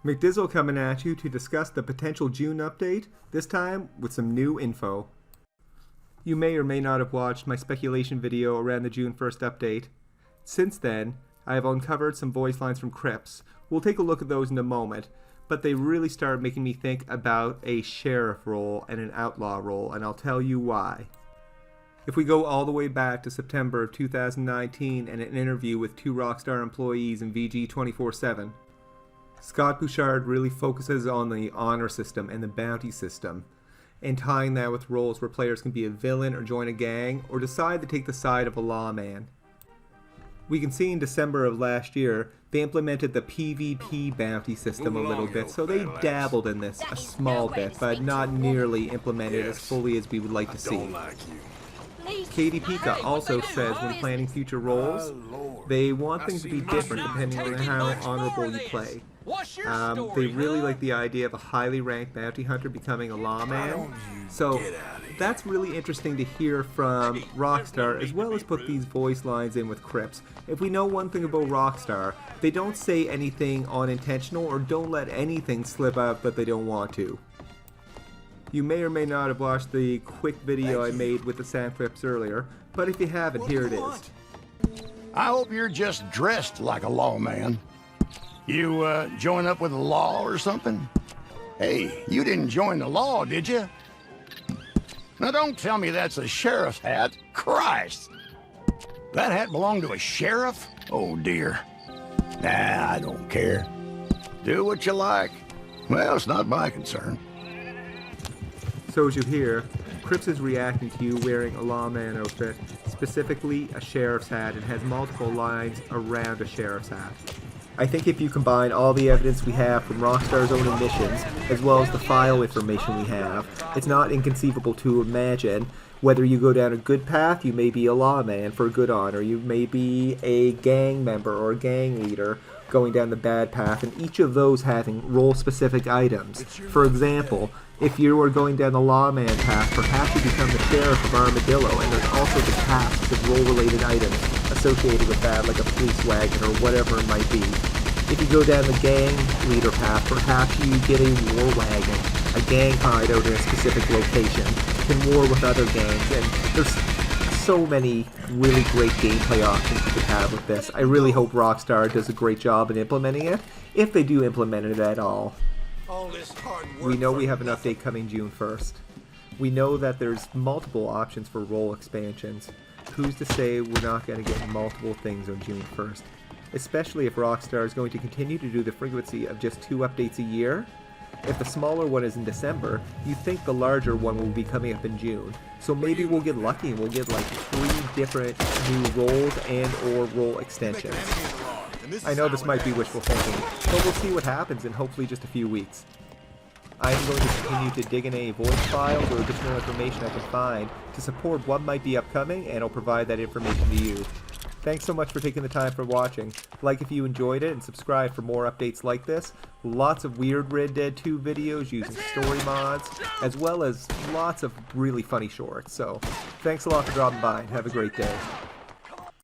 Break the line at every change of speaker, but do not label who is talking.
McDizzle coming at you to discuss the potential June update, this time with some new info. You may or may not have watched my speculation video around the June 1st update. Since then, I have uncovered some voice lines from Cripps. We'll take a look at those in a moment, but they really started making me think about a sheriff role and an outlaw role, and I'll tell you why. If we go all the way back to September of 2019 and an interview with two Rockstar employees in VG 24/7, Scott Bouchard really focuses on the honor system and the bounty system, and tying that with roles where players can be a villain or join a gang or decide to take the side of a lawman. We can see in December of last year, they implemented the PvP bounty system a little bit, so they dabbled in this a small bit, but not nearly implemented as fully as we would like to see. Katie Pika also says when planning future roles, they want things to be different depending on how honorable you play. They really like the idea of a highly ranked bounty hunter becoming a lawman, so that's really interesting to hear from Rockstar, as well as put these voice lines in with Cripps. If we know one thing about Rockstar, they don't say anything unintentional or don't let anything slip out that they don't want to. You may or may not have watched the quick video I made with the sound clips earlier, but if you haven't, here it is.
I hope you're just dressed like a lawman. You join up with the law or something? Hey, you didn't join the law, did you? Now don't tell me that's a sheriff's hat. Christ! That hat belonged to a sheriff? Oh dear. Nah, I don't care. Do what you like. Well, it's not my concern.
So as you hear, Cripps is reacting to you wearing a lawman outfit, specifically a sheriff's hat, and has multiple lines around a sheriff's hat. I think if you combine all the evidence we have from Rockstar's own admissions, as well as the file information we have, it's not inconceivable to imagine whether you go down a good path, you may be a lawman for good honor, you may be a gang member or a gang leader going down the bad path, and each of those having role-specific items. For example, if you are going down the lawman path, perhaps you become the sheriff of Armadillo, and there's also the tasks of role-related items associated with that, like a police wagon or whatever it might be. If you go down the gang leader path, perhaps you get a war wagon, a gang hideout in a specific location, can war with other gangs, and there's so many really great gameplay options you could have with this. I really hope Rockstar does a great job in implementing it, if they do implement it at all. We know we have an update coming June 1st. We know that there's multiple options for role expansions. Who's to say we're not going to get multiple things on June 1st? Especially if Rockstar is going to continue to do the frequency of just 2 updates a year. If the smaller one is in December, you think the larger one will be coming up in June. So maybe we'll get lucky and we'll get like 3 different new roles and or role extensions. I know this might be wishful thinking, but we'll see what happens in hopefully just a few weeks. I am going to continue to dig in any voice files or additional information I can find to support what might be upcoming, and I'll provide that information to you. Thanks so much for taking the time for watching. Like if you enjoyed it, and subscribe for more updates like this. Lots of weird Red Dead 2 videos using story mods, as well as lots of really funny shorts. So, thanks a lot for dropping by, and have a great day.